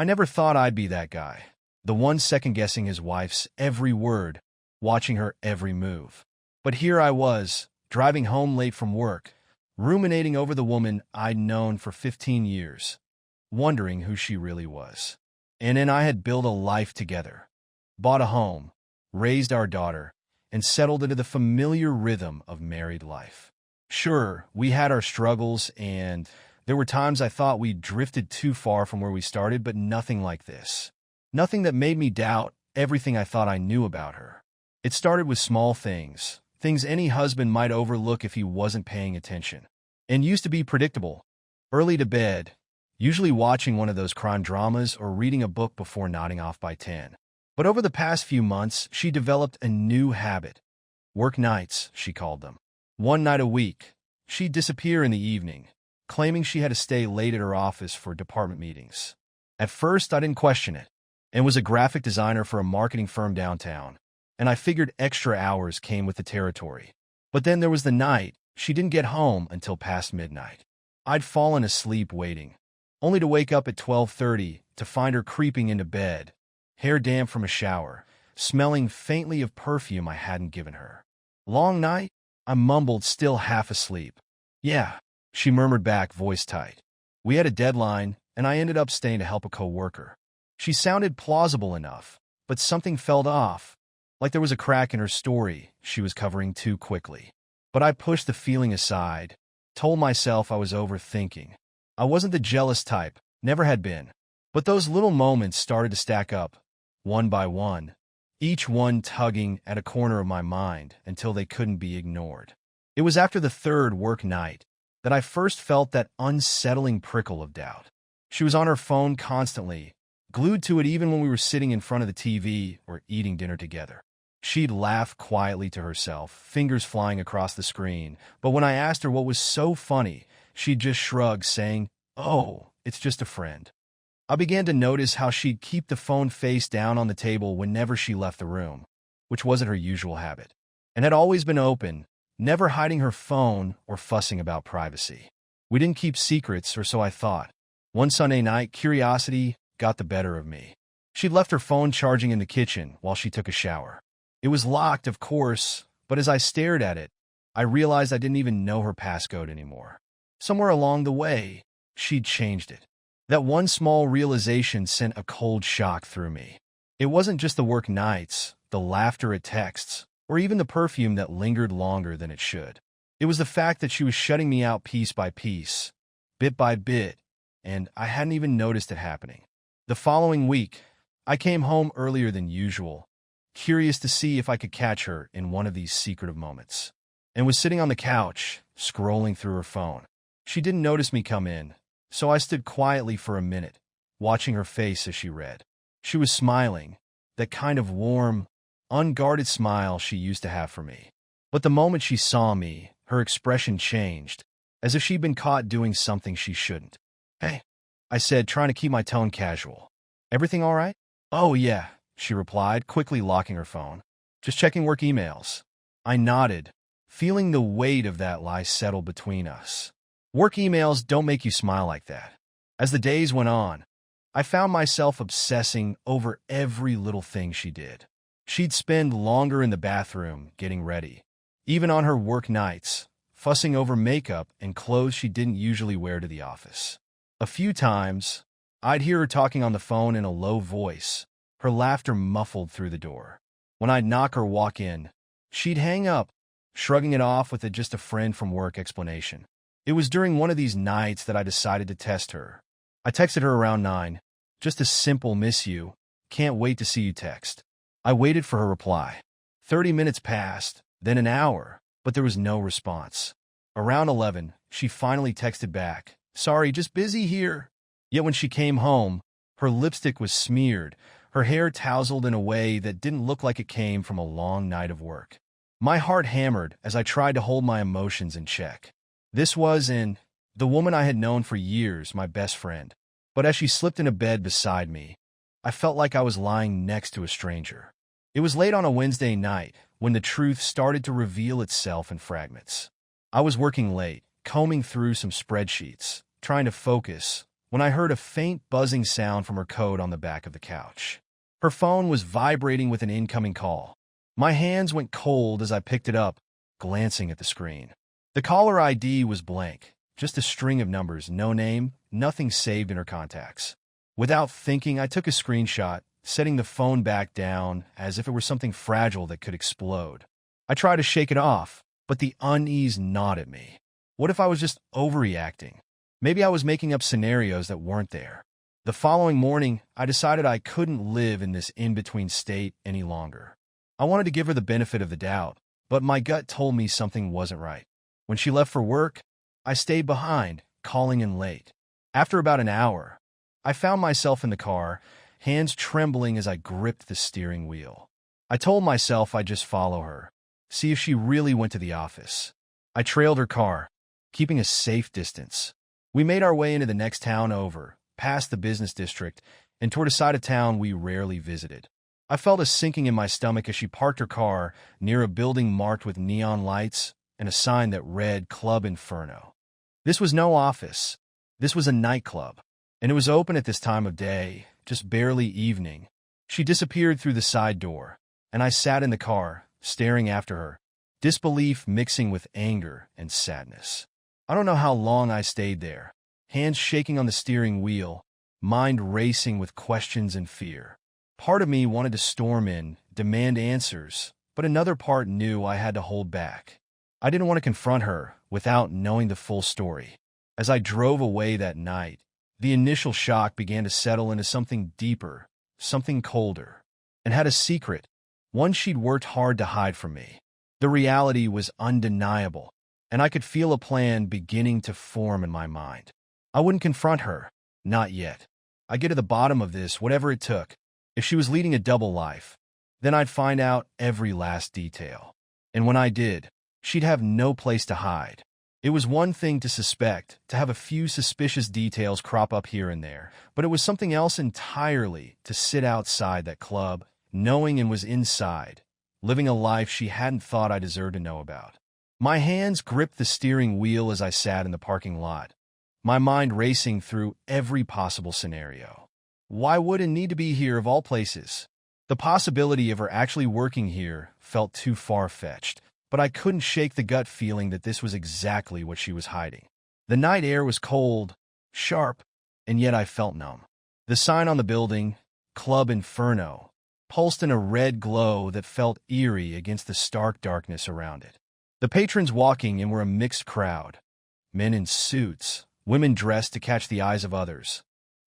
I never thought I'd be that guy, the one second-guessing his wife's every word, watching her every move. But here I was, driving home late from work, ruminating over the woman I'd known for 15 years, wondering who she really was. And then I had built a life together, bought a home, raised our daughter, and settled into the familiar rhythm of married life. Sure, we had our struggles, and there were times I thought we'd drifted too far from where we started, but nothing like this. Nothing that made me doubt everything I thought I knew about her. It started with small things, things any husband might overlook if he wasn't paying attention, and used to be predictable. Early to bed, usually watching one of those crime dramas or reading a book before nodding off by 10. But over the past few months, she developed a new habit. Work nights, she called them. One night a week, she'd disappear in the evening, claiming she had to stay late at her office for department meetings. At first, I didn't question it, and was a graphic designer for a marketing firm downtown, and I figured extra hours came with the territory. But then there was the night she didn't get home until past midnight. I'd fallen asleep waiting, only to wake up at 12:30 to find her creeping into bed, hair damp from a shower, smelling faintly of perfume I hadn't given her. Long night? I mumbled, still half asleep. Yeah, she murmured back, voice tight. We had a deadline, and I ended up staying to help a coworker. She sounded plausible enough, but something felt off, like there was a crack in her story she was covering too quickly. But I pushed the feeling aside, told myself I was overthinking. I wasn't the jealous type, never had been. But those little moments started to stack up, one by one, each one tugging at a corner of my mind until they couldn't be ignored. It was after the third work night that I first felt that unsettling prickle of doubt. She was on her phone constantly, glued to it even when we were sitting in front of the TV or eating dinner together. She'd laugh quietly to herself, fingers flying across the screen, but when I asked her what was so funny, she'd just shrug, saying, "Oh, it's just a friend." I began to notice how she'd keep the phone face down on the table whenever she left the room, which wasn't her usual habit, and had always been open, never hiding her phone or fussing about privacy. We didn't keep secrets, or so I thought. One Sunday night, curiosity got the better of me. She'd left her phone charging in the kitchen while she took a shower. It was locked, of course, but as I stared at it, I realized I didn't even know her passcode anymore. Somewhere along the way, she'd changed it. That one small realization sent a cold shock through me. It wasn't just the work nights, the laughter at texts, or even the perfume that lingered longer than it should. It was the fact that she was shutting me out piece by piece, bit by bit, and I hadn't even noticed it happening. The following week, I came home earlier than usual, curious to see if I could catch her in one of these secretive moments, and was sitting on the couch, scrolling through her phone. She didn't notice me come in, so I stood quietly for a minute, watching her face as she read. She was smiling, that kind of warm, unguarded smile she used to have for me. But the moment she saw me, her expression changed, as if she'd been caught doing something she shouldn't. "Hey," I said, trying to keep my tone casual. "Everything all right?" "Oh, yeah," she replied, quickly locking her phone. "Just checking work emails." I nodded, feeling the weight of that lie settle between us. Work emails don't make you smile like that. As the days went on, I found myself obsessing over every little thing she did. She'd spend longer in the bathroom getting ready, even on her work nights, fussing over makeup and clothes she didn't usually wear to the office. A few times, I'd hear her talking on the phone in a low voice, her laughter muffled through the door. When I'd knock or walk in, she'd hang up, shrugging it off with just a friend from work explanation. It was during one of these nights that I decided to test her. I texted her around 9, just a simple "miss you, can't wait to see you" text. I waited for her reply. 30 minutes passed, then an hour, but there was no response. Around 11, she finally texted back, "Sorry, just busy here." Yet when she came home, her lipstick was smeared, her hair tousled in a way that didn't look like it came from a long night of work. My heart hammered as I tried to hold my emotions in check. This was, the woman I had known for years, my best friend. But as she slipped into bed beside me, I felt like I was lying next to a stranger. It was late on a Wednesday night when the truth started to reveal itself in fragments. I was working late, combing through some spreadsheets, trying to focus, when I heard a faint buzzing sound from her coat on the back of the couch. Her phone was vibrating with an incoming call. My hands went cold as I picked it up, glancing at the screen. The caller ID was blank, just a string of numbers, no name, nothing saved in her contacts. Without thinking, I took a screenshot, setting the phone back down as if it were something fragile that could explode. I tried to shake it off, but the unease gnawed at me. What if I was just overreacting? Maybe I was making up scenarios that weren't there. The following morning, I decided I couldn't live in this in-between state any longer. I wanted to give her the benefit of the doubt, but my gut told me something wasn't right. When she left for work, I stayed behind, calling in late. After about an hour, I found myself in the car, hands trembling as I gripped the steering wheel. I told myself I'd just follow her, see if she really went to the office. I trailed her car, keeping a safe distance. We made our way into the next town over, past the business district, and toward a side of town we rarely visited. I felt a sinking in my stomach as she parked her car near a building marked with neon lights and a sign that read Club Inferno. This was no office. This was a nightclub, and it was open at this time of day, just barely evening. She disappeared through the side door, and I sat in the car, staring after her, disbelief mixing with anger and sadness. I don't know how long I stayed there, hands shaking on the steering wheel, mind racing with questions and fear. Part of me wanted to storm in, demand answers, but another part knew I had to hold back. I didn't want to confront her without knowing the full story. As I drove away that night, the initial shock began to settle into something deeper, something colder, and had a secret, one she'd worked hard to hide from me. The reality was undeniable, and I could feel a plan beginning to form in my mind. I wouldn't confront her, not yet. I'd get to the bottom of this, whatever it took. If she was leading a double life, then I'd find out every last detail. And when I did, she'd have no place to hide. It was one thing to suspect, to have a few suspicious details crop up here and there, but it was something else entirely to sit outside that club, knowing and was inside, living a life she hadn't thought I deserved to know about. My hands gripped the steering wheel as I sat in the parking lot, my mind racing through every possible scenario. Why would it need to be here of all places? The possibility of her actually working here felt too far-fetched, but I couldn't shake the gut feeling that this was exactly what she was hiding. The night air was cold, sharp, and yet I felt numb. The sign on the building, Club Inferno, pulsed in a red glow that felt eerie against the stark darkness around it. The patrons walking in were a mixed crowd, men in suits, women dressed to catch the eyes of others,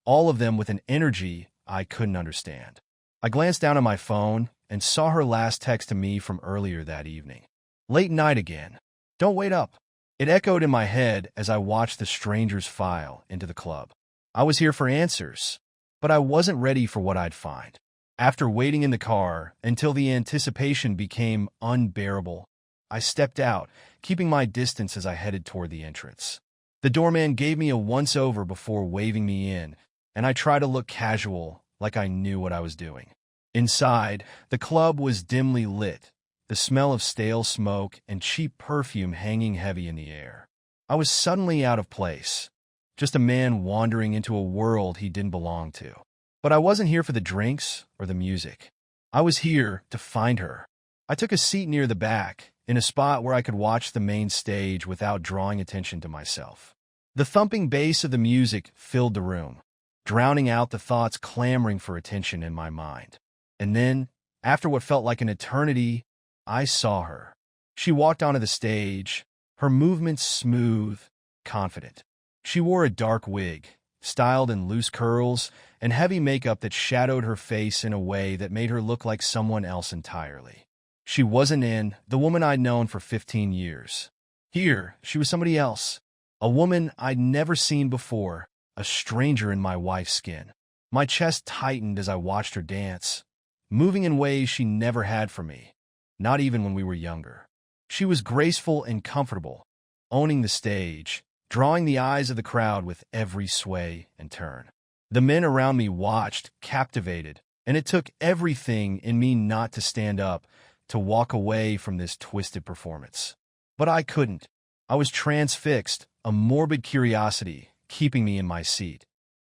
all of them with an energy I couldn't understand. I glanced down at my phone and saw her last text to me from earlier that evening. Late night again. Don't wait up. It echoed in my head as I watched the strangers file into the club. I was here for answers, but I wasn't ready for what I'd find. After waiting in the car until the anticipation became unbearable, I stepped out, keeping my distance as I headed toward the entrance. The doorman gave me a once-over before waving me in, and I tried to look casual, like I knew what I was doing. Inside, the club was dimly lit, the smell of stale smoke and cheap perfume hanging heavy in the air. I was suddenly out of place, just a man wandering into a world he didn't belong to. But I wasn't here for the drinks or the music. I was here to find her. I took a seat near the back, in a spot where I could watch the main stage without drawing attention to myself. The thumping bass of the music filled the room, drowning out the thoughts clamoring for attention in my mind. And then, after what felt like an eternity, I saw her. She walked onto the stage, her movements smooth, confident. She wore a dark wig, styled in loose curls, and heavy makeup that shadowed her face in a way that made her look like someone else entirely. She wasn't the woman I'd known for 15 years. Here, she was somebody else, a woman I'd never seen before, a stranger in my wife's skin. My chest tightened as I watched her dance, moving in ways she never had for me, not even when we were younger. She was graceful and comfortable, owning the stage, drawing the eyes of the crowd with every sway and turn. The men around me watched, captivated, and it took everything in me not to stand up, to walk away from this twisted performance. But I couldn't. I was transfixed, a morbid curiosity keeping me in my seat.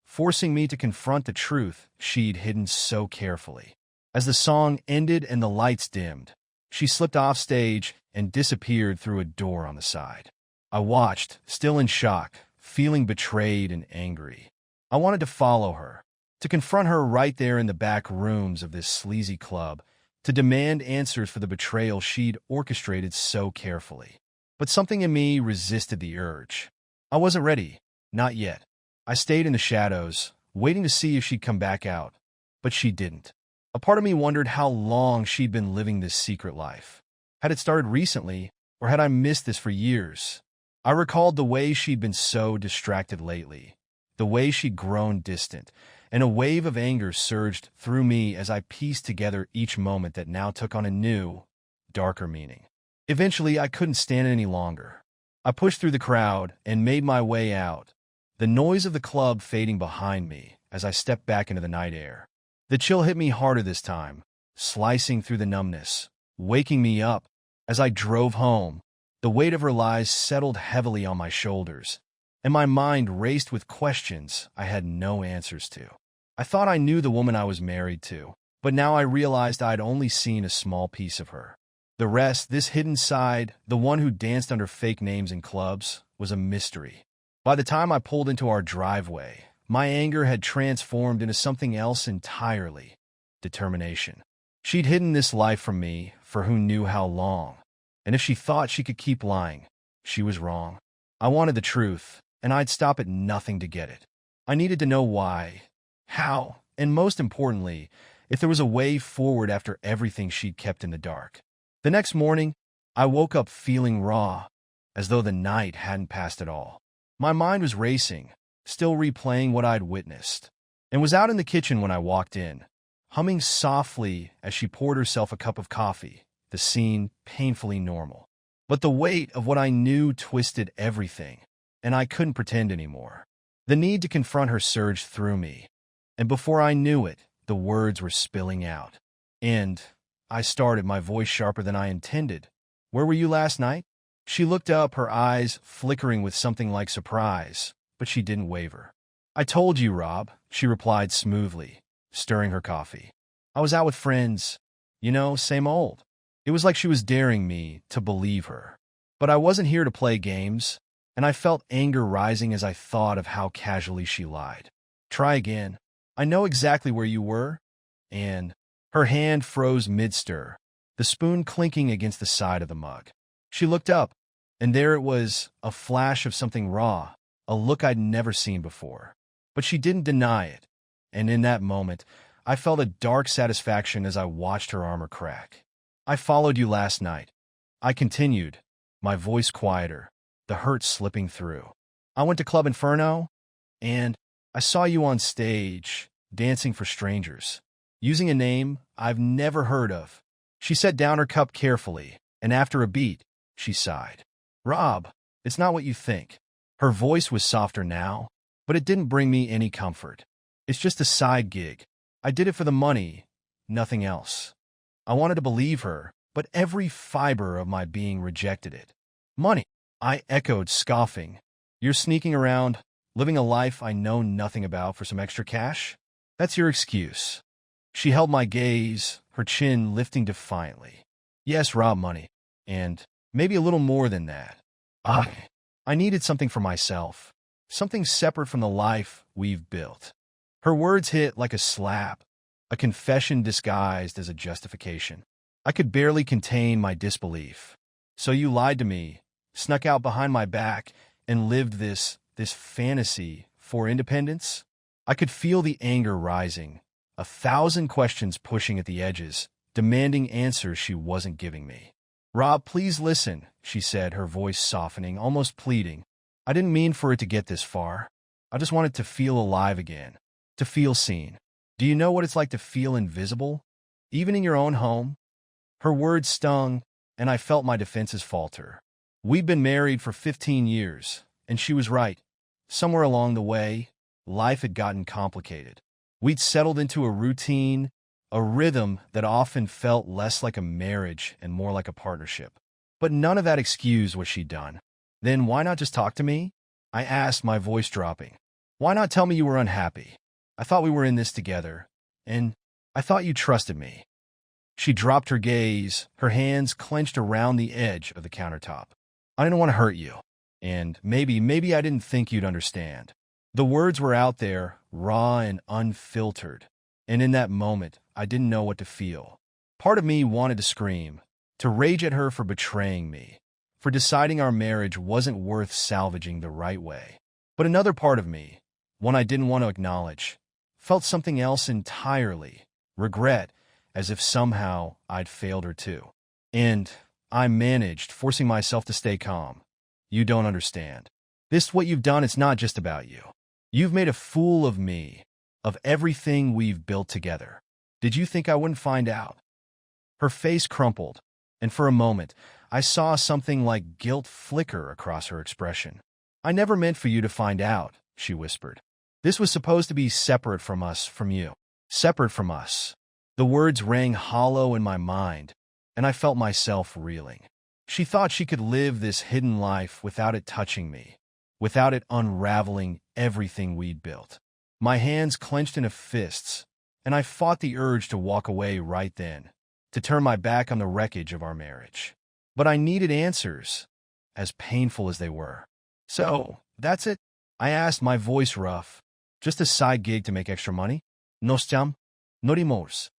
forcing me to confront the truth she'd hidden so carefully. As the song ended and the lights dimmed, she slipped off stage and disappeared through a door on the side. I watched, still in shock, feeling betrayed and angry. I wanted to follow her, to confront her right there in the back rooms of this sleazy club, to demand answers for the betrayal she'd orchestrated so carefully. But something in me resisted the urge. I wasn't ready, not yet. I stayed in the shadows, waiting to see if she'd come back out, but she didn't. A part of me wondered how long she'd been living this secret life. Had it started recently, or had I missed this for years? I recalled the way she'd been so distracted lately, the way she'd grown distant, and a wave of anger surged through me as I pieced together each moment that now took on a new, darker meaning. Eventually, I couldn't stand it any longer. I pushed through the crowd and made my way out, the noise of the club fading behind me as I stepped back into the night air. The chill hit me harder this time, slicing through the numbness, waking me up. As I drove home, the weight of her lies settled heavily on my shoulders, and my mind raced with questions I had no answers to. I thought I knew the woman I was married to, but now I realized I'd only seen a small piece of her. The rest, this hidden side, the one who danced under fake names in clubs, was a mystery. By the time I pulled into our driveway, my anger had transformed into something else entirely: determination. She'd hidden this life from me for who knew how long, and if she thought she could keep lying, she was wrong. I wanted the truth, and I'd stop at nothing to get it. I needed to know why, how, and most importantly, if there was a way forward after everything she'd kept in the dark. The next morning, I woke up feeling raw, as though the night hadn't passed at all. My mind was racing, still replaying what I'd witnessed, and was out in the kitchen when I walked in, humming softly as she poured herself a cup of coffee, the scene painfully normal. But the weight of what I knew twisted everything, and I couldn't pretend anymore. The need to confront her surged through me, and before I knew it, the words were spilling out. And I started, my voice sharper than I intended. "Where were you last night?" She looked up, her eyes flickering with something like surprise, but she didn't waver. "I told you, Rob," she replied smoothly, stirring her coffee. "I was out with friends. You know, same old." It was like she was daring me to believe her. But I wasn't here to play games, and I felt anger rising as I thought of how casually she lied. "Try again. I know exactly where you were." And her hand froze mid-stir, the spoon clinking against the side of the mug. She looked up, and there it was, a flash of something raw, a look I'd never seen before. But she didn't deny it, and in that moment, I felt a dark satisfaction as I watched her armor crack. "I followed you last night," I continued, my voice quieter, the hurt slipping through. "I went to Club Inferno, and I saw you on stage, dancing for strangers, using a name I've never heard of." She set down her cup carefully, and after a beat, she sighed. "Rob, it's not what you think." Her voice was softer now, but it didn't bring me any comfort. "It's just a side gig. I did it for the money, nothing else." I wanted to believe her, but every fiber of my being rejected it. "Money," I echoed, scoffing. "You're sneaking around, living a life I know nothing about for some extra cash? That's your excuse." She held my gaze, her chin lifting defiantly. "Yes, Rob, money. And maybe a little more than that. I needed something for myself, something separate from the life we've built." Her words hit like a slap, a confession disguised as a justification. I could barely contain my disbelief. "So you lied to me, snuck out behind my back, and lived this fantasy for independence?" I could feel the anger rising, 1,000 questions pushing at the edges, demanding answers she wasn't giving me. "Rob, please listen," she said, her voice softening, almost pleading. "I didn't mean for it to get this far. I just wanted to feel alive again, to feel seen. Do you know what it's like to feel invisible, even in your own home?" Her words stung, and I felt my defenses falter. We'd been married for 15 years, and she was right. Somewhere along the way, life had gotten complicated. We'd settled into a routine, a rhythm that often felt less like a marriage and more like a partnership. But none of that excused what she'd done. "Then why not just talk to me?" I asked, my voice dropping. Why not tell me you were unhappy? I thought we were in this together, and I thought you trusted me." She dropped her gaze, her hands clenched around the edge of the countertop. "I didn't want to hurt you, and maybe I didn't think you'd understand." The words were out there, raw and unfiltered, and in that moment, I didn't know what to feel. Part of me wanted to scream, to rage at her for betraying me, for deciding our marriage wasn't worth salvaging the right way. But another part of me, one I didn't want to acknowledge, felt something else entirely, regret, as if somehow I'd failed her too. And I managed, forcing myself to stay calm. "You don't understand. What you've done, it's not just about you. You've made a fool of me, of everything we've built together. Did you think I wouldn't find out?" Her face crumpled, and for a moment, I saw something like guilt flicker across her expression. "I never meant for you to find out," she whispered. "This was supposed to be separate from us, from you. Separate from us." The words rang hollow in my mind, and I felt myself reeling. She thought she could live this hidden life without it touching me, without it unraveling everything we'd built. My hands clenched into fists, and I fought the urge to walk away right then, to turn my back on the wreckage of our marriage. But I needed answers, as painful as they were. "So, that's it?" I asked, my voice rough. "Just a side gig to make extra money? No stiam? No remorse."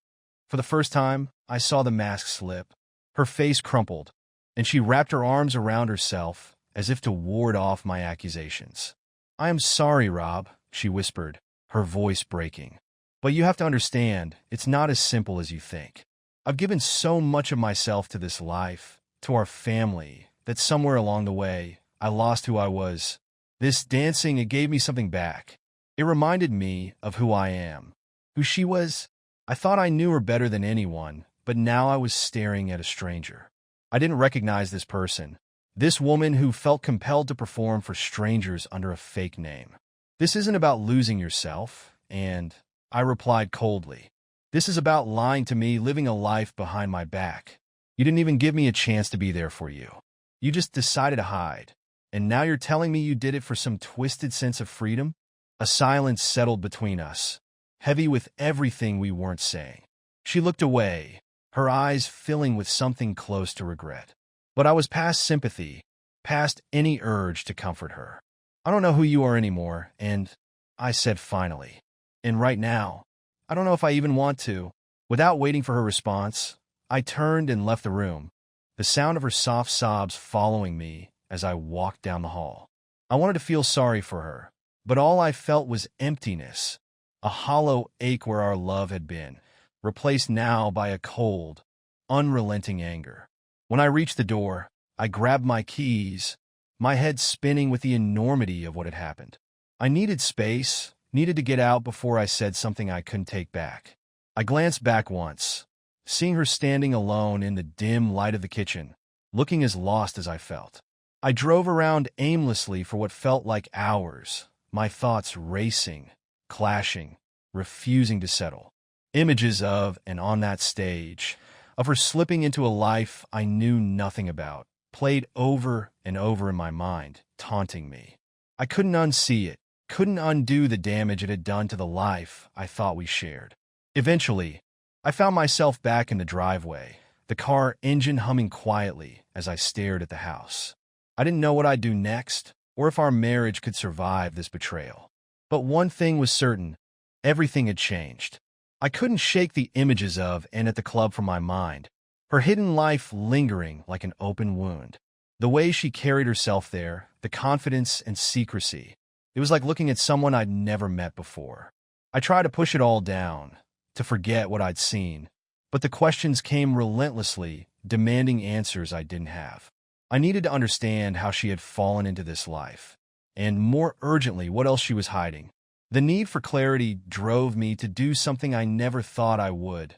For the first time, I saw the mask slip. Her face crumpled, and she wrapped her arms around herself as if to ward off my accusations. "I am sorry, Rob," she whispered, her voice breaking. "But you have to understand, it's not as simple as you think. I've given so much of myself to this life, to our family, that somewhere along the way, I lost who I was. This dancing, it gave me something back. It reminded me of who I am, who she was. I thought I knew her better than anyone, but now I was staring at a stranger. I didn't recognize this person, this woman who felt compelled to perform for strangers under a fake name. This isn't about losing yourself, and I replied coldly. This is about lying to me, living a life behind my back. You didn't even give me a chance to be there for you. You just decided to hide. And now you're telling me you did it for some twisted sense of freedom?" A silence settled between us, heavy with everything we weren't saying. She looked away, her eyes filling with something close to regret. But I was past sympathy, past any urge to comfort her. "I don't know who you are anymore, and," I said finally, "and right now, I don't know if I even want to." Without waiting for her response, I turned and left the room, the sound of her soft sobs following me as I walked down the hall. I wanted to feel sorry for her, but all I felt was emptiness, a hollow ache where our love had been, replaced now by a cold, unrelenting anger. When I reached the door, I grabbed my keys, my head spinning with the enormity of what had happened. I needed space, needed to get out before I said something I couldn't take back. I glanced back once, seeing her standing alone in the dim light of the kitchen, looking as lost as I felt. I drove around aimlessly for what felt like hours, my thoughts racing, clashing, refusing to settle. Images of and on that stage, of her slipping into a life I knew nothing about, played over and over in my mind, taunting me. I couldn't unsee it, couldn't undo the damage it had done to the life I thought we shared. Eventually, I found myself back in the driveway, the car engine humming quietly as I stared at the house. I didn't know what I'd do next, or if our marriage could survive this betrayal. But one thing was certain, everything had changed. I couldn't shake the images of and at the club from my mind, her hidden life lingering like an open wound. The way she carried herself there, the confidence and secrecy, it was like looking at someone I'd never met before. I tried to push it all down, to forget what I'd seen, but the questions came relentlessly, demanding answers I didn't have. I needed to understand how she had fallen into this life, and more urgently, what else she was hiding. The need for clarity drove me to do something I never thought I would.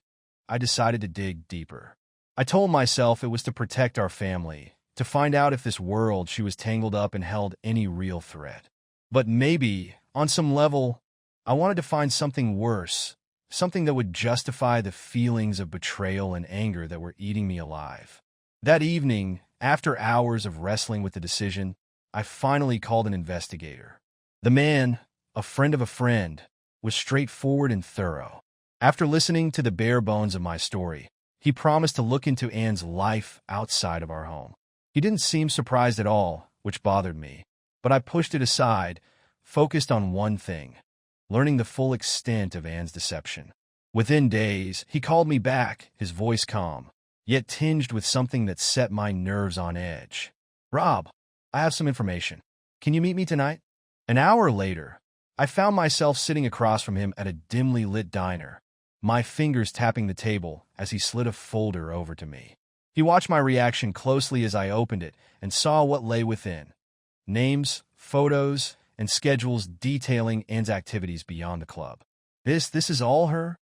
I decided to dig deeper. I told myself it was to protect our family, to find out if this world she was tangled up in held any real threat. But maybe, on some level, I wanted to find something worse, something that would justify the feelings of betrayal and anger that were eating me alive. That evening, after hours of wrestling with the decision, I finally called an investigator. The man, a friend of a friend, was straightforward and thorough. After listening to the bare bones of my story, he promised to look into Anne's life outside of our home. He didn't seem surprised at all, which bothered me, but I pushed it aside, focused on one thing: learning the full extent of Anne's deception. Within days, he called me back, his voice calm, yet tinged with something that set my nerves on edge. "Rob, I have some information. Can you meet me tonight?" An hour later, I found myself sitting across from him at a dimly lit diner, my fingers tapping the table as he slid a folder over to me. He watched my reaction closely as I opened it and saw what lay within: names, photos, and schedules detailing Anne's activities beyond the club. This is all her?"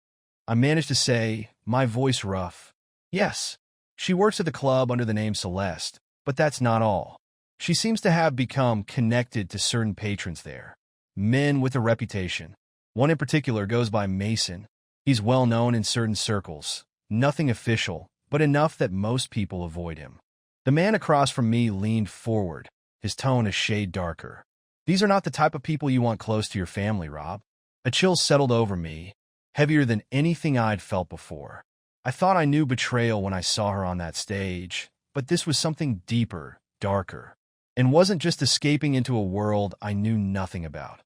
I managed to say, my voice rough. "Yes, she works at the club under the name Celeste, but that's not all. She seems to have become connected to certain patrons there, men with a reputation. One in particular goes by Mason. He's well known in certain circles. Nothing official, but enough that most people avoid him." The man across from me leaned forward, his tone a shade darker. "These are not the type of people you want close to your family, Rob." A chill settled over me, heavier than anything I'd felt before. I thought I knew betrayal when I saw her on that stage, but this was something deeper, darker, and wasn't just escaping into a world I knew nothing about.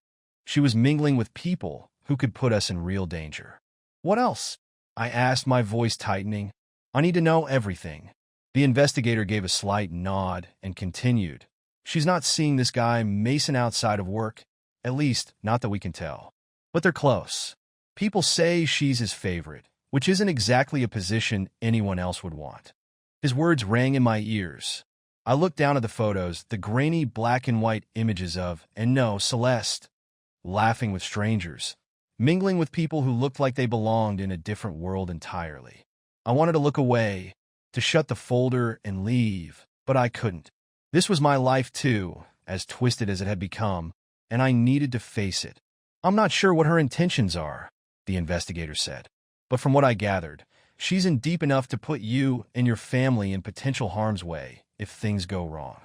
She was mingling with people who could put us in real danger. "What else?" I asked, my voice tightening. "I need to know everything." The investigator gave a slight nod and continued. "She's not seeing this guy Mason outside of work, at least not that we can tell. But they're close. People say she's his favorite, which isn't exactly a position anyone else would want." His words rang in my ears. I looked down at the photos, the grainy black and white images of, and no, Celeste, laughing with strangers, mingling with people who looked like they belonged in a different world entirely. I wanted to look away, to shut the folder and leave, but I couldn't. This was my life too, as twisted as it had become, and I needed to face it. "I'm not sure what her intentions are," the investigator said, "but from what I gathered, she's in deep enough to put you and your family in potential harm's way if things go wrong."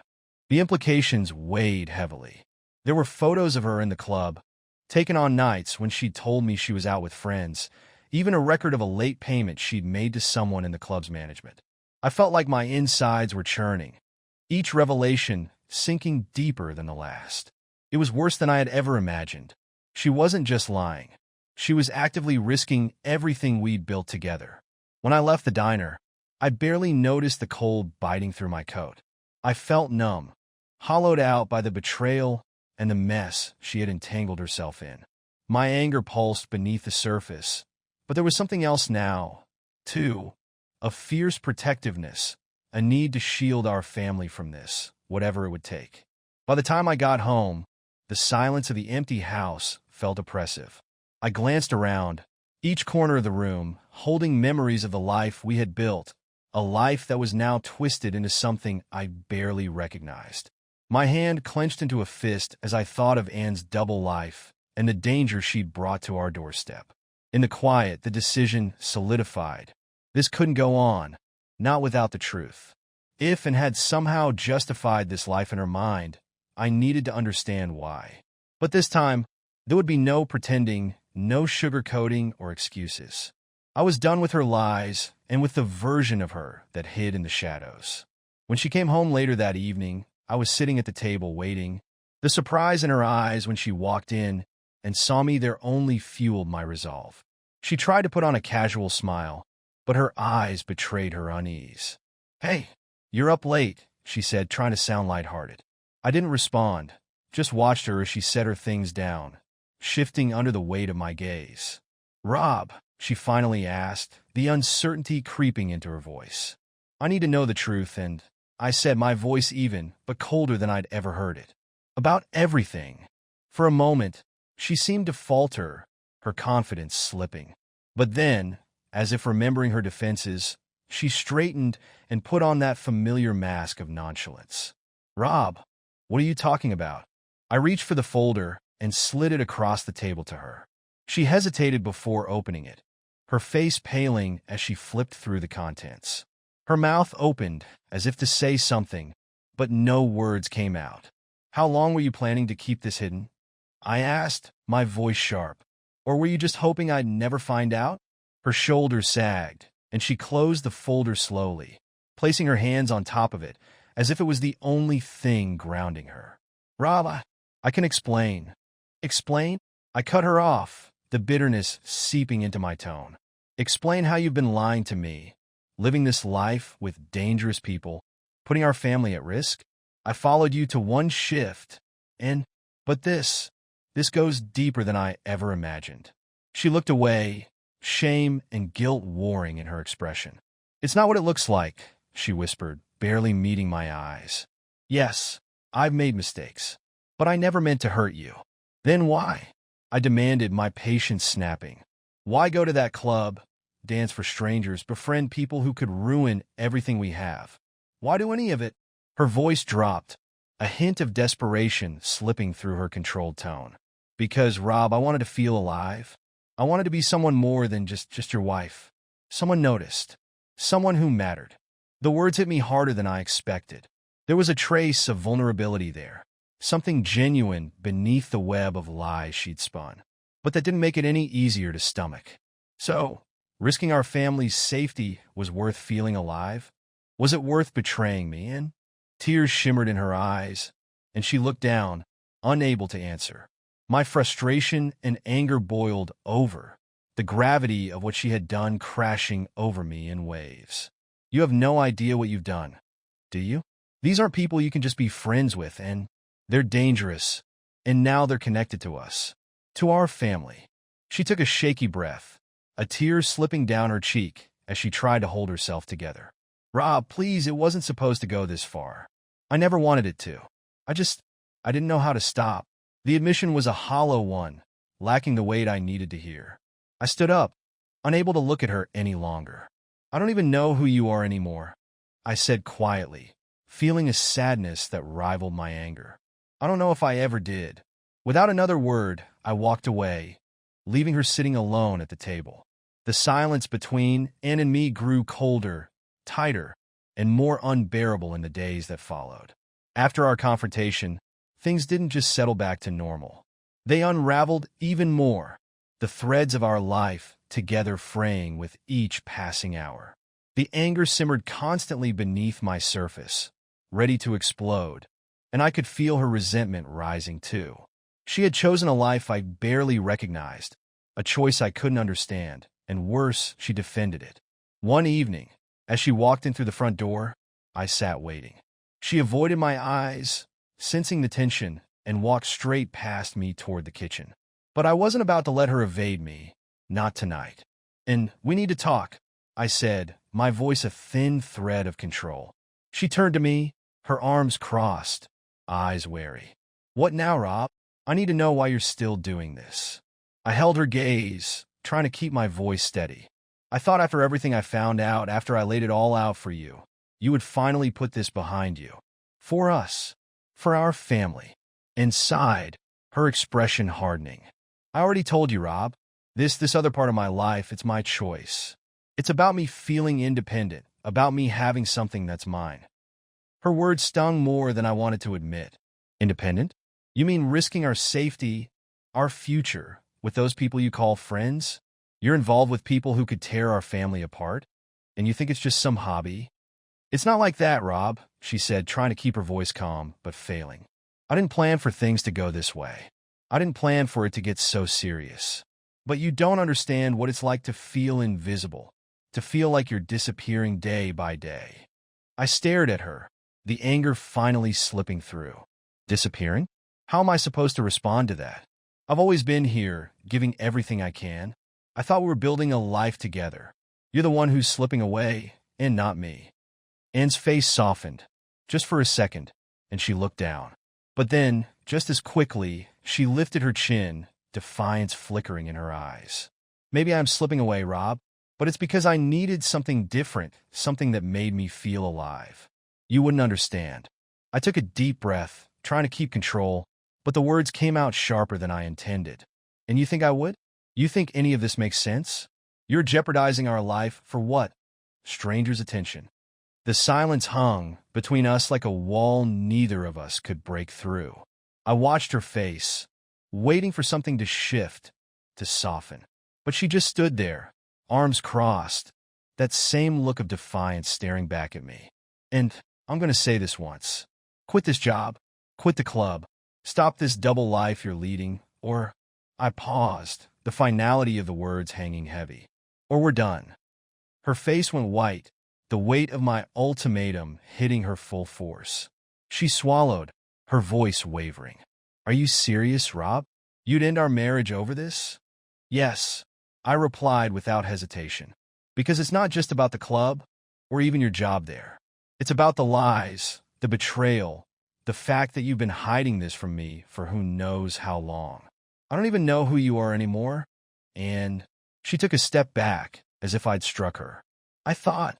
The implications weighed heavily. There were photos of her in the club, taken on nights when she'd told me she was out with friends, even a record of a late payment she'd made to someone in the club's management. I felt like my insides were churning, each revelation sinking deeper than the last. It was worse than I had ever imagined. She wasn't just lying. She was actively risking everything we'd built together. When I left the diner, I barely noticed the cold biting through my coat. I felt numb, hollowed out by the betrayal and the mess she had entangled herself in. My anger pulsed beneath the surface, but there was something else now, too. A fierce protectiveness, a need to shield our family from this, whatever it would take. By the time I got home, the silence of the empty house felt oppressive. I glanced around, each corner of the room, holding memories of the life we had built, a life that was now twisted into something I barely recognized. My hand clenched into a fist as I thought of Anne's double life and the danger she'd brought to our doorstep. In the quiet, the decision solidified. This couldn't go on, not without the truth. If and had somehow justified this life in her mind, I needed to understand why. But this time, there would be no pretending, no sugarcoating or excuses. I was done with her lies and with the version of her that hid in the shadows. When she came home later that evening, I was sitting at the table waiting. The surprise in her eyes when she walked in and saw me there only fueled my resolve. She tried to put on a casual smile, but her eyes betrayed her unease. "Hey, you're up late," she said, trying to sound lighthearted. I didn't respond, just watched her as she set her things down, shifting under the weight of my gaze. "Rob," she finally asked, the uncertainty creeping into her voice. "I need to know the truth," and I said, my voice even, but colder than I'd ever heard it. "About everything." For a moment, she seemed to falter, her confidence slipping. But then, as if remembering her defenses, she straightened and put on that familiar mask of nonchalance. "Rob, what are you talking about?" I reached for the folder and slid it across the table to her. She hesitated before opening it, her face paling as she flipped through the contents. Her mouth opened as if to say something, but no words came out. "How long were you planning to keep this hidden?" I asked, my voice sharp. Or were you just hoping I'd never find out? Her shoulders sagged, and she closed the folder slowly, placing her hands on top of it, as if it was the only thing grounding her. Rob, I can explain. Explain? I cut her off, the bitterness seeping into my tone. Explain how you've been lying to me, living this life with dangerous people, putting our family at risk. I followed you to one shift, but this goes deeper than I ever imagined. She looked away, shame and guilt warring in her expression. It's not what it looks like, she whispered, barely meeting my eyes. Yes, I've made mistakes, but I never meant to hurt you. Then why? I demanded, my patience snapping. Why go to that club, dance for strangers, befriend people who could ruin everything we have? Why do any of it? Her voice dropped, a hint of desperation slipping through her controlled tone. Because, Rob, I wanted to feel alive. I wanted to be someone more than just your wife. Someone noticed. Someone who mattered. The words hit me harder than I expected. There was a trace of vulnerability there. Something genuine beneath the web of lies she'd spun. But that didn't make it any easier to stomach. So, risking our family's safety was worth feeling alive? Was it worth betraying me? And tears shimmered in her eyes, and she looked down, unable to answer. My frustration and anger boiled over, the gravity of what she had done crashing over me in waves. You have no idea what you've done, do you? These aren't people you can just be friends with, and they're dangerous, and now they're connected to us, to our family. She took a shaky breath, a tear slipping down her cheek as she tried to hold herself together. Rob, please, it wasn't supposed to go this far. I never wanted it to. I didn't know how to stop. The admission was a hollow one, lacking the weight I needed to hear. I stood up, unable to look at her any longer. I don't even know who you are anymore, I said quietly, feeling a sadness that rivaled my anger. I don't know if I ever did. Without another word, I walked away, leaving her sitting alone at the table. The silence between Anne and me grew colder, tighter, and more unbearable in the days that followed. After our confrontation, things didn't just settle back to normal. They unraveled even more, the threads of our life together fraying with each passing hour. The anger simmered constantly beneath my surface, ready to explode, and I could feel her resentment rising too. She had chosen a life I barely recognized, a choice I couldn't understand, and worse, she defended it. One evening, as she walked in through the front door, I sat waiting. She avoided my eyes, sensing the tension, and walked straight past me toward the kitchen. But I wasn't about to let her evade me, not tonight. And we need to talk, I said, my voice a thin thread of control. She turned to me, her arms crossed, eyes wary. What now, Rob? I need to know why you're still doing this. I held her gaze, trying to keep my voice steady. I thought after everything I found out, after I laid it all out for you, you would finally put this behind you. For us. For our family. And sighed, her expression hardening. I already told you, Rob. This other part of my life, it's my choice. It's about me feeling independent, about me having something that's mine. Her words stung more than I wanted to admit. Independent? You mean risking our safety, our future, with those people you call friends? You're involved with people who could tear our family apart? And you think it's just some hobby? It's not like that, Rob, she said, trying to keep her voice calm, but failing. I didn't plan for things to go this way. I didn't plan for it to get so serious. But you don't understand what it's like to feel invisible, to feel like you're disappearing day by day. I stared at her, the anger finally slipping through. Disappearing? How am I supposed to respond to that? I've always been here, giving everything I can. I thought we were building a life together. You're the one who's slipping away, and not me. Anne's face softened, just for a second, and she looked down. But then, just as quickly, she lifted her chin, defiance flickering in her eyes. Maybe I'm slipping away, Rob, but it's because I needed something different, something that made me feel alive. You wouldn't understand. I took a deep breath, trying to keep control, but the words came out sharper than I intended. And you think I would? You think any of this makes sense? You're jeopardizing our life for what? Strangers' attention. The silence hung between us like a wall neither of us could break through. I watched her face, waiting for something to shift, to soften. But she just stood there, arms crossed, that same look of defiance staring back at me. And I'm going to say this once. Quit this job. Quit the club. Stop this double life you're leading. Or, I paused, the finality of the words hanging heavy. Or we're done. Her face went white, the weight of my ultimatum hitting her full force. She swallowed, her voice wavering. Are you serious, Rob? You'd end our marriage over this? Yes, I replied without hesitation. Because it's not just about the club, or even your job there. It's about the lies, the betrayal, the fact that you've been hiding this from me for who knows how long. I don't even know who you are anymore. And she took a step back, as if I'd struck her. I thought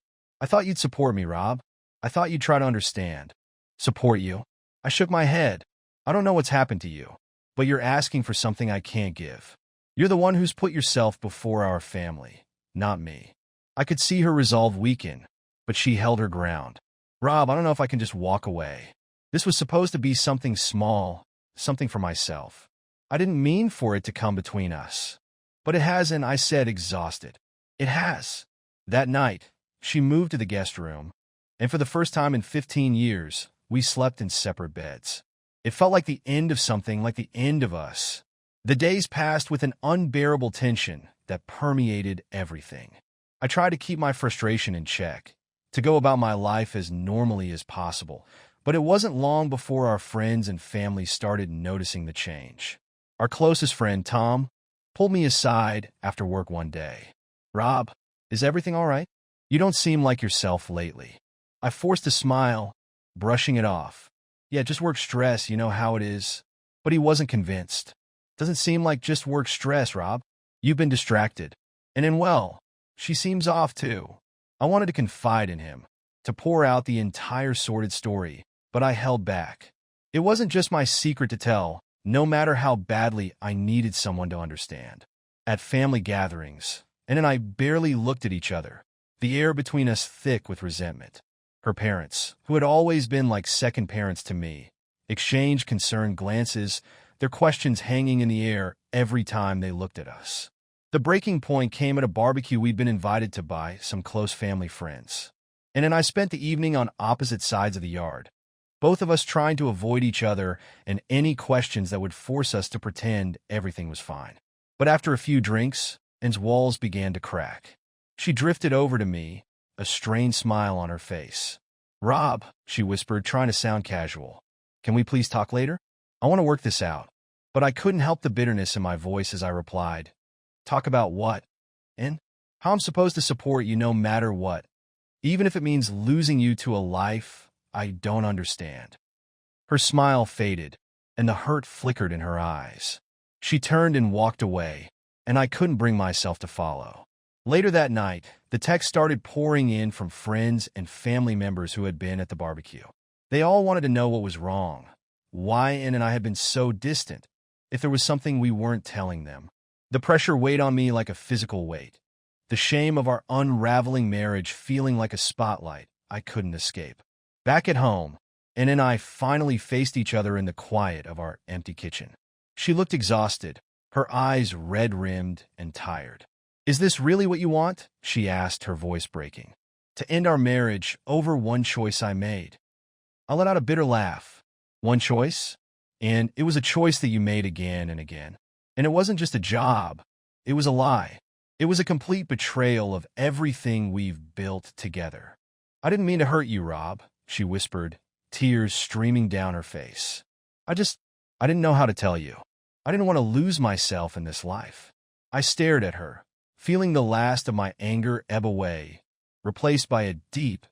you'd support me, Rob. I thought you'd try to understand. Support you? I shook my head. I don't know what's happened to you, but you're asking for something I can't give. You're the one who's put yourself before our family, not me. I could see her resolve weaken, but she held her ground. Rob, I don't know if I can just walk away. This was supposed to be something small, something for myself. I didn't mean for it to come between us. But it hasn't, I said, exhausted. It has. That night, she moved to the guest room, and for the first time in 15 years, we slept in separate beds. It felt like the end of something, like the end of us. The days passed with an unbearable tension that permeated everything. I tried to keep my frustration in check, to go about my life as normally as possible, but it wasn't long before our friends and family started noticing the change. Our closest friend, Tom, pulled me aside after work one day. Rob, is everything all right? You don't seem like yourself lately. I forced a smile, brushing it off. Yeah, just work stress, you know how it is. But he wasn't convinced. Doesn't seem like just work stress, Rob. You've been distracted. And well, she seems off too. I wanted to confide in him, to pour out the entire sordid story, but I held back. It wasn't just my secret to tell, no matter how badly I needed someone to understand. At family gatherings, Ann and I barely looked at each other, the air between us thick with resentment. Her parents, who had always been like second parents to me, exchanged concerned glances, their questions hanging in the air every time they looked at us. The breaking point came at a barbecue we'd been invited to by some close family friends. Ann and I spent the evening on opposite sides of the yard, both of us trying to avoid each other and any questions that would force us to pretend everything was fine. But after a few drinks, Ann's walls began to crack. She drifted over to me, a strained smile on her face. Rob, she whispered, trying to sound casual. Can we please talk later? I want to work this out. But I couldn't help the bitterness in my voice as I replied. Talk about what? Ann? How I'm supposed to support you no matter what, even if it means losing you to a life I don't understand. Her smile faded, and the hurt flickered in her eyes. She turned and walked away, and I couldn't bring myself to follow. Later that night, the texts started pouring in from friends and family members who had been at the barbecue. They all wanted to know what was wrong, why Ann and I had been so distant, if there was something we weren't telling them. The pressure weighed on me like a physical weight, the shame of our unraveling marriage feeling like a spotlight I couldn't escape. Back at home, Ann and I finally faced each other in the quiet of our empty kitchen. She looked exhausted, her eyes red-rimmed and tired. Is this really what you want? She asked, her voice breaking. To end our marriage over one choice I made. I let out a bitter laugh. One choice? And it was a choice that you made again and again. And it wasn't just a job. It was a lie. It was a complete betrayal of everything we've built together. I didn't mean to hurt you, Rob, she whispered, tears streaming down her face. I didn't know how to tell you. I didn't want to lose myself in this life. I stared at her, feeling the last of my anger ebb away, replaced by a deep,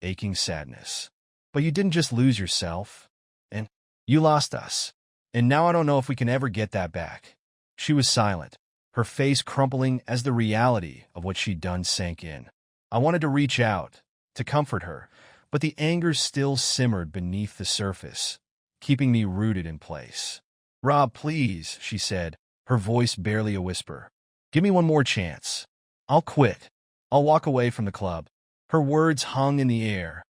aching sadness. But you didn't just lose yourself, and you lost us. And now I don't know if we can ever get that back. She was silent, her face crumpling as the reality of what she'd done sank in. I wanted to reach out, to comfort her, but the anger still simmered beneath the surface, keeping me rooted in place. Rob, please, she said, her voice barely a whisper. Give me one more chance. I'll quit. I'll walk away from the club. Her words hung in the air,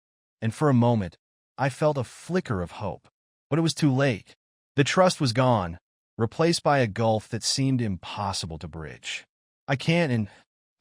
and for a moment, I felt a flicker of hope. But it was too late. The trust was gone. replaced by a gulf that seemed impossible to bridge. I can't, and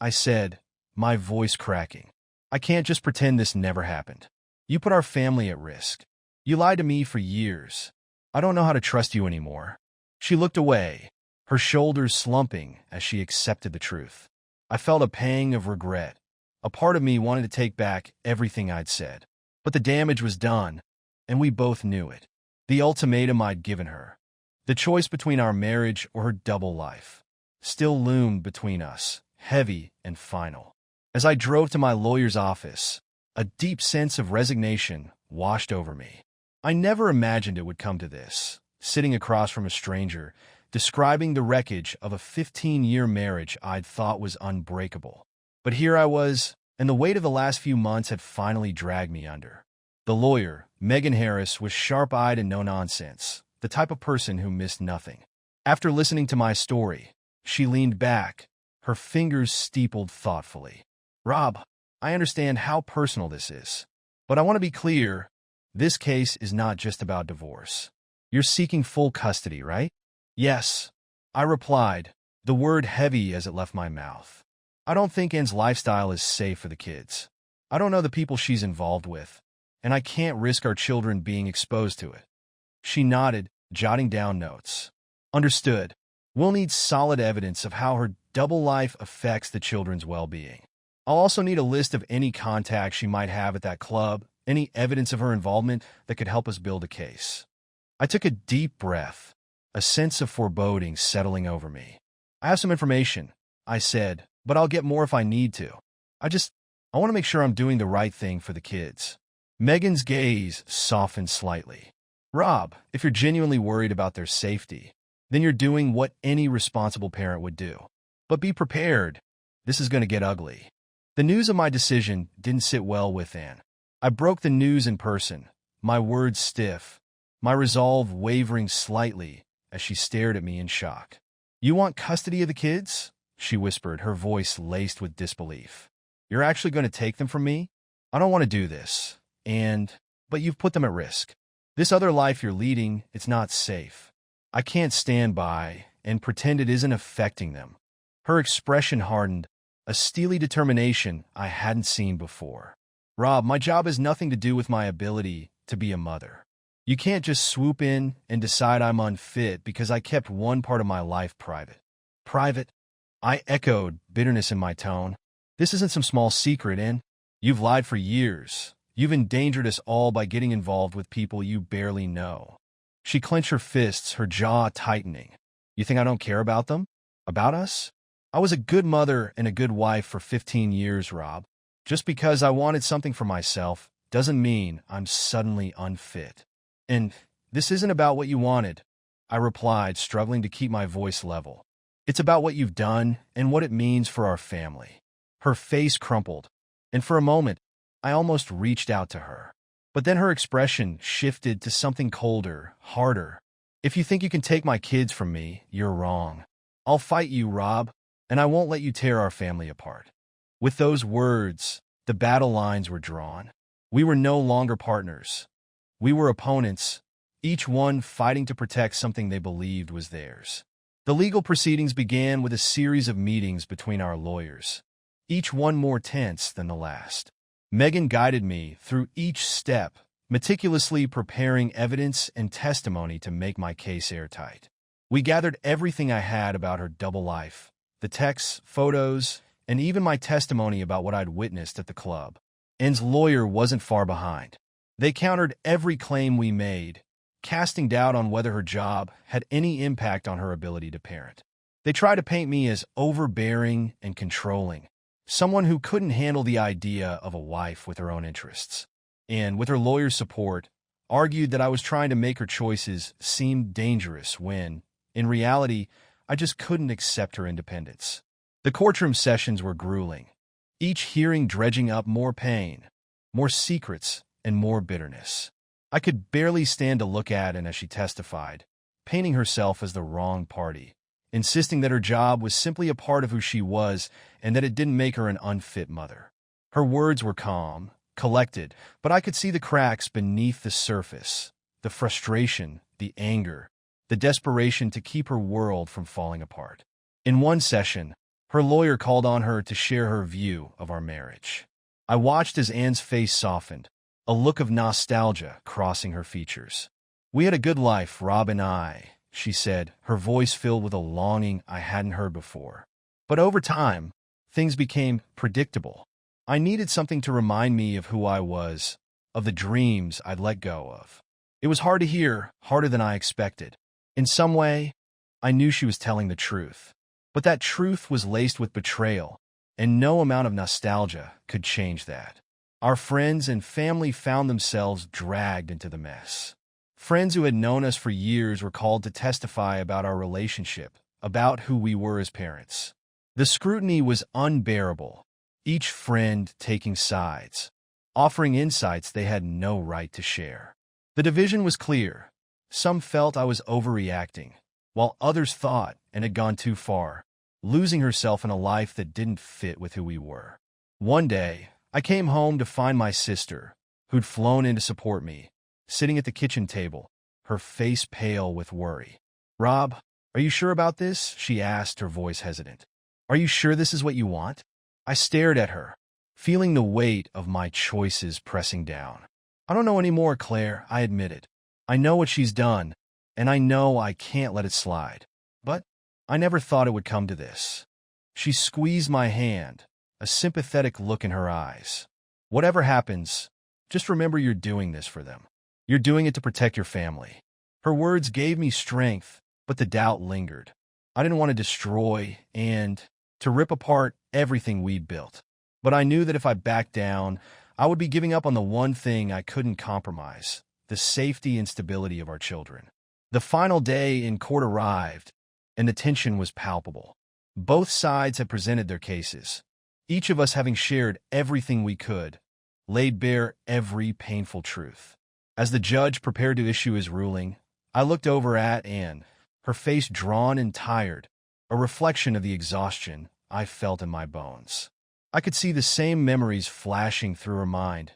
I said, my voice cracking. I can't just pretend this never happened. You put our family at risk. You lied to me for years. I don't know how to trust you anymore. She looked away, her shoulders slumping as she accepted the truth. I felt a pang of regret. A part of me wanted to take back everything I'd said. But the damage was done, and we both knew it. The ultimatum I'd given her, the choice between our marriage or her double life, still loomed between us, heavy and final. As I drove to my lawyer's office, a deep sense of resignation washed over me. I never imagined it would come to this, sitting across from a stranger, describing the wreckage of a 15-year marriage I'd thought was unbreakable. But here I was, and the weight of the last few months had finally dragged me under. The lawyer, Megan Harris, was sharp-eyed and no-nonsense, the type of person who missed nothing. After listening to my story, she leaned back, her fingers steepled thoughtfully. Rob, I understand how personal this is, but I want to be clear, this case is not just about divorce. You're seeking full custody, right? Yes, I replied, the word heavy as it left my mouth. I don't think Anne's lifestyle is safe for the kids. I don't know the people she's involved with, and I can't risk our children being exposed to it. She nodded, jotting down notes. Understood. We'll need solid evidence of how her double life affects the children's well-being. I'll also need a list of any contacts she might have at that club, any evidence of her involvement that could help us build a case. I took a deep breath, a sense of foreboding settling over me. I have some information, I said, but I'll get more if I need to. I want to make sure I'm doing the right thing for the kids. Megan's gaze softened slightly. Rob, if you're genuinely worried about their safety, then you're doing what any responsible parent would do. But be prepared. This is going to get ugly. The news of my decision didn't sit well with Anne. I broke the news in person, my words stiff, my resolve wavering slightly as she stared at me in shock. You want custody of the kids? She whispered, her voice laced with disbelief. You're actually going to take them from me? I don't want to do this. But you've put them at risk. This other life you're leading, it's not safe. I can't stand by and pretend it isn't affecting them. Her expression hardened, a steely determination I hadn't seen before. Rob, my job has nothing to do with my ability to be a mother. You can't just swoop in and decide I'm unfit because I kept one part of my life private. Private? I echoed, bitterness in my tone. This isn't some small secret, Anne. You've lied for years. You've endangered us all by getting involved with people you barely know. She clenched her fists, her jaw tightening. You think I don't care about them? About us? I was a good mother and a good wife for 15 years, Rob. Just because I wanted something for myself doesn't mean I'm suddenly unfit. And this isn't about what you wanted, I replied, struggling to keep my voice level. It's about what you've done and what it means for our family. Her face crumpled, and for a moment, I almost reached out to her. But then her expression shifted to something colder, harder. If you think you can take my kids from me, you're wrong. I'll fight you, Rob, and I won't let you tear our family apart. With those words, the battle lines were drawn. We were no longer partners. We were opponents, each one fighting to protect something they believed was theirs. The legal proceedings began with a series of meetings between our lawyers, each one more tense than the last. Megan guided me through each step, meticulously preparing evidence and testimony to make my case airtight. We gathered everything I had about her double life, the texts, photos, and even my testimony about what I'd witnessed at the club. Anne's lawyer wasn't far behind. They countered every claim we made, casting doubt on whether her job had any impact on her ability to parent. They tried to paint me as overbearing and controlling, someone who couldn't handle the idea of a wife with her own interests. And, with her lawyer's support, argued that I was trying to make her choices seem dangerous when, in reality, I just couldn't accept her independence. The courtroom sessions were grueling, each hearing dredging up more pain, more secrets, and more bitterness. I could barely stand to look at Anne as she testified, painting herself as the wrong party, insisting that her job was simply a part of who she was and that it didn't make her an unfit mother. Her words were calm, collected, but I could see the cracks beneath the surface, the frustration, the anger, the desperation to keep her world from falling apart. In one session, her lawyer called on her to share her view of our marriage. I watched as Anne's face softened, a look of nostalgia crossing her features. "We had a good life, Rob and I," she said, her voice filled with a longing I hadn't heard before. "But over time, things became predictable. I needed something to remind me of who I was, of the dreams I'd let go of." It was hard to hear, harder than I expected. In some way, I knew she was telling the truth. But that truth was laced with betrayal, and no amount of nostalgia could change that. Our friends and family found themselves dragged into the mess. Friends who had known us for years were called to testify about our relationship, about who we were as parents. The scrutiny was unbearable, each friend taking sides, offering insights they had no right to share. The division was clear. Some felt I was overreacting, while others thought and had gone too far, losing herself in a life that didn't fit with who we were. One day, I came home to find my sister, who'd flown in to support me, sitting at the kitchen table, her face pale with worry. "Rob, are you sure about this?" she asked, her voice hesitant. "Are you sure this is what you want?" I stared at her, feeling the weight of my choices pressing down. "I don't know anymore, Claire," I admitted. "I know what she's done, and I know I can't let it slide. But I never thought it would come to this." She squeezed my hand, a sympathetic look in her eyes. "Whatever happens, just remember you're doing this for them. You're doing it to protect your family." Her words gave me strength, but the doubt lingered. I didn't want to destroy and to rip apart everything we'd built. But I knew that if I backed down, I would be giving up on the one thing I couldn't compromise, the safety and stability of our children. The final day in court arrived, and the tension was palpable. Both sides had presented their cases, each of us having shared everything we could, laid bare every painful truth. As the judge prepared to issue his ruling, I looked over at Anne, her face drawn and tired, a reflection of the exhaustion I felt in my bones. I could see the same memories flashing through her mind.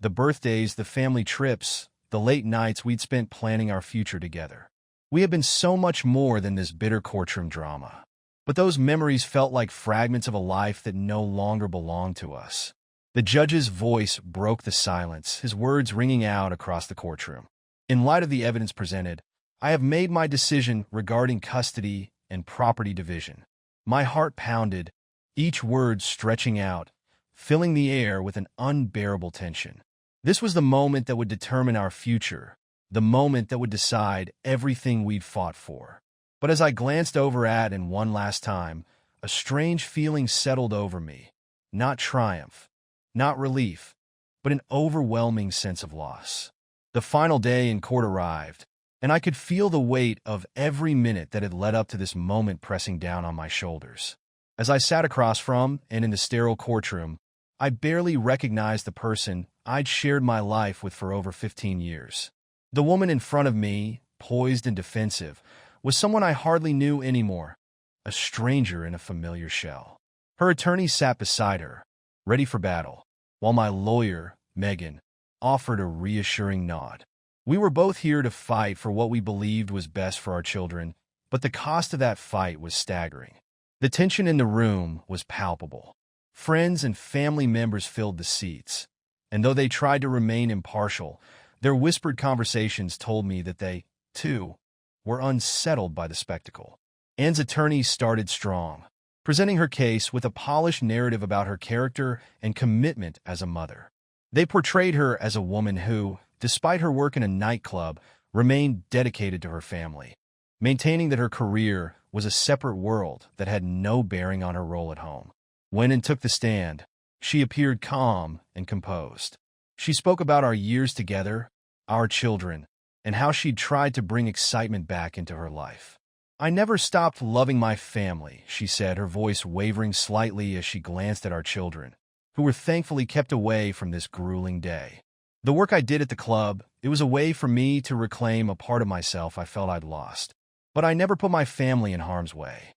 The birthdays, the family trips, the late nights we'd spent planning our future together. We had been so much more than this bitter courtroom drama. But those memories felt like fragments of a life that no longer belonged to us. The judge's voice broke the silence, his words ringing out across the courtroom. "In light of the evidence presented, I have made my decision regarding custody and property division." My heart pounded, each word stretching out, filling the air with an unbearable tension. This was the moment that would determine our future, the moment that would decide everything we'd fought for. But as I glanced over at Anne one last time, a strange feeling settled over me. Not triumph, not relief, but an overwhelming sense of loss. The final day in court arrived, and I could feel the weight of every minute that had led up to this moment pressing down on my shoulders. As I sat across from and in the sterile courtroom, I barely recognized the person I'd shared my life with for over 15 years. The woman in front of me, poised and defensive, was someone I hardly knew anymore, a stranger in a familiar shell. Her attorney sat beside her, ready for battle, while my lawyer, Megan, offered a reassuring nod. We were both here to fight for what we believed was best for our children, but the cost of that fight was staggering. The tension in the room was palpable. Friends and family members filled the seats, and though they tried to remain impartial, their whispered conversations told me that they, too, were unsettled by the spectacle. Anne's attorney started strong, presenting her case with a polished narrative about her character and commitment as a mother. They portrayed her as a woman who, despite her work in a nightclub, remained dedicated to her family, maintaining that her career was a separate world that had no bearing on her role at home. When Anne took the stand, she appeared calm and composed. She spoke about our years together, our children, and how she'd tried to bring excitement back into her life. "I never stopped loving my family," she said, her voice wavering slightly as she glanced at our children, who were thankfully kept away from this grueling day. "The work I did at the club, it was a way for me to reclaim a part of myself I felt I'd lost. But I never put my family in harm's way."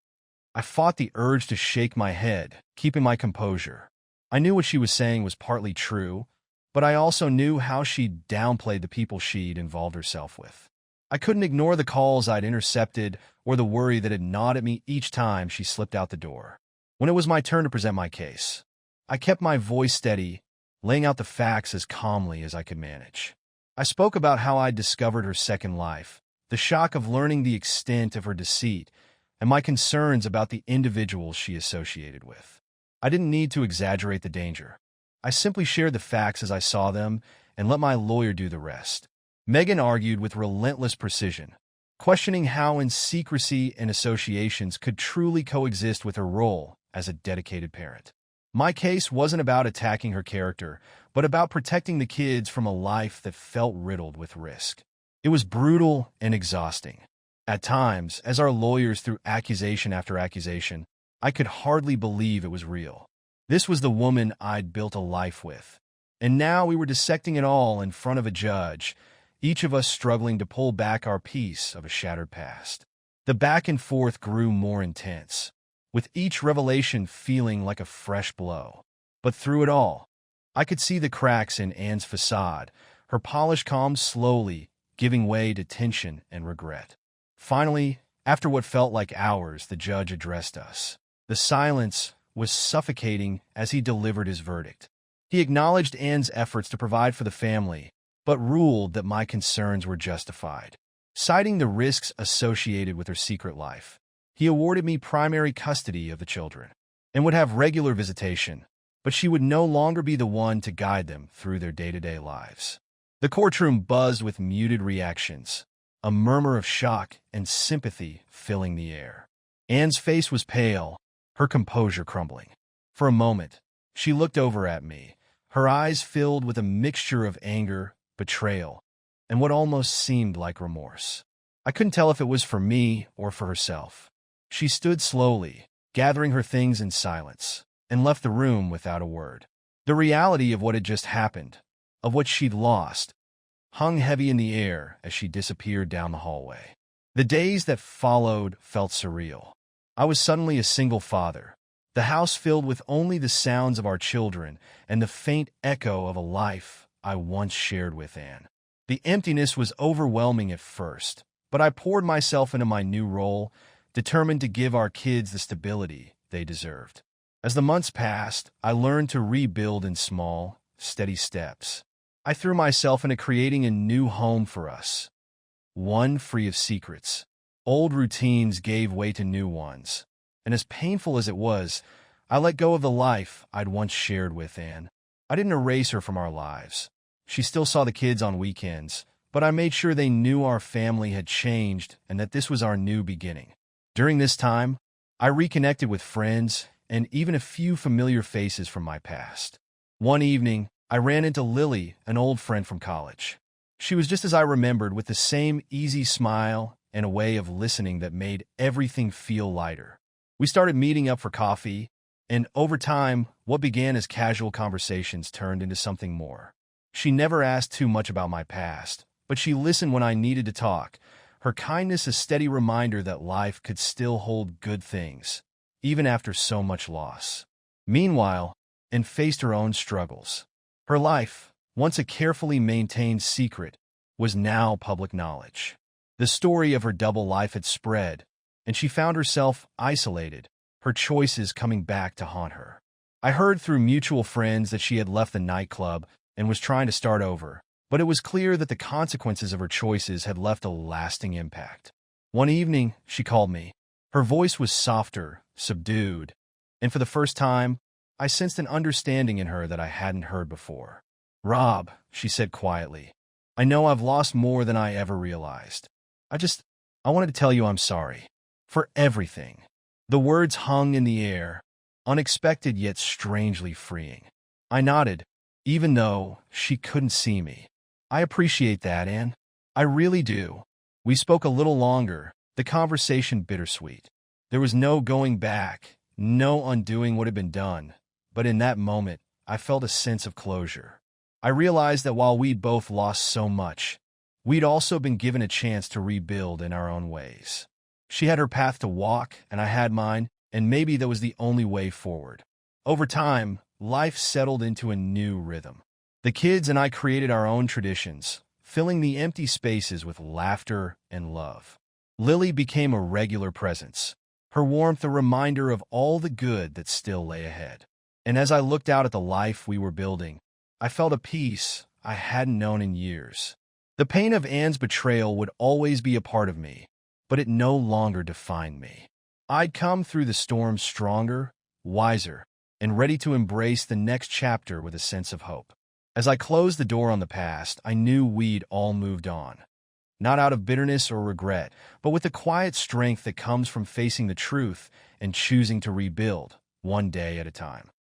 I fought the urge to shake my head, keeping my composure. I knew what she was saying was partly true, but I also knew how she'd downplayed the people she'd involved herself with. I couldn't ignore the calls I'd intercepted or the worry that had gnawed at me each time she slipped out the door. When it was my turn to present my case, I kept my voice steady, laying out the facts as calmly as I could manage. I spoke about how I'd discovered her second life, the shock of learning the extent of her deceit, and my concerns about the individuals she associated with. I didn't need to exaggerate the danger. I simply shared the facts as I saw them and let my lawyer do the rest. Megan argued with relentless precision, questioning how secrecy and associations could truly coexist with her role as a dedicated parent. My case wasn't about attacking her character, but about protecting the kids from a life that felt riddled with risk. It was brutal and exhausting. At times, as our lawyers threw accusation after accusation, I could hardly believe it was real. This was the woman I'd built a life with. And now we were dissecting it all in front of a judge, each of us struggling to pull back our piece of a shattered past. The back and forth grew more intense, with each revelation feeling like a fresh blow. But through it all, I could see the cracks in Anne's facade, her polished calm slowly giving way to tension and regret. Finally, after what felt like hours, the judge addressed us. The silence was suffocating as he delivered his verdict. He acknowledged Anne's efforts to provide for the family, but ruled that my concerns were justified. Citing the risks associated with her secret life, he awarded me primary custody of the children and would have regular visitation, but she would no longer be the one to guide them through their day-to-day lives. The courtroom buzzed with muted reactions, a murmur of shock and sympathy filling the air. Anne's face was pale, her composure crumbling. For a moment, she looked over at me, her eyes filled with a mixture of anger, betrayal, and what almost seemed like remorse. I couldn't tell if it was for me or for herself. She stood slowly, gathering her things in silence, and left the room without a word. The reality of what had just happened, of what she'd lost, hung heavy in the air as she disappeared down the hallway. The days that followed felt surreal. I was suddenly a single father, the house filled with only the sounds of our children and the faint echo of a life I once shared with Anne. The emptiness was overwhelming at first, but I poured myself into my new role, determined to give our kids the stability they deserved. As the months passed, I learned to rebuild in small, steady steps. I threw myself into creating a new home for us, one free of secrets. Old routines gave way to new ones, and as painful as it was, I let go of the life I'd once shared with Anne. I didn't erase her from our lives. She still saw the kids on weekends, but I made sure they knew our family had changed and that this was our new beginning. During this time, I reconnected with friends and even a few familiar faces from my past. One evening, I ran into Lily, an old friend from college. She was just as I remembered, with the same easy smile and a way of listening that made everything feel lighter. We started meeting up for coffee, and over time, what began as casual conversations turned into something more. She never asked too much about my past, but she listened when I needed to talk, her kindness a steady reminder that life could still hold good things, even after so much loss. Meanwhile, Anne faced her own struggles. Her life, once a carefully maintained secret, was now public knowledge. The story of her double life had spread, and she found herself isolated, her choices coming back to haunt her. I heard through mutual friends that she had left the nightclub and was trying to start over, but it was clear that the consequences of her choices had left a lasting impact. One evening, she called me. Her voice was softer, subdued, and for the first time, I sensed an understanding in her that I hadn't heard before. "Rob," she said quietly, "I know I've lost more than I ever realized. I wanted to tell you I'm sorry. For everything." The words hung in the air, unexpected yet strangely freeing. I nodded, even though she couldn't see me. "I appreciate that, Anne. I really do." We spoke a little longer, the conversation bittersweet. There was no going back, no undoing what had been done, but in that moment, I felt a sense of closure. I realized that while we'd both lost so much, we'd also been given a chance to rebuild in our own ways. She had her path to walk, and I had mine, and maybe that was the only way forward. Over time, life settled into a new rhythm. The kids and I created our own traditions, filling the empty spaces with laughter and love. Lily became a regular presence, her warmth a reminder of all the good that still lay ahead. And as I looked out at the life we were building, I felt a peace I hadn't known in years. The pain of Anne's betrayal would always be a part of me, but it no longer defined me. I'd come through the storm stronger, wiser, and ready to embrace the next chapter with a sense of hope. As I closed the door on the past, I knew we'd all moved on. Not out of bitterness or regret, but with the quiet strength that comes from facing the truth and choosing to rebuild, one day at a time.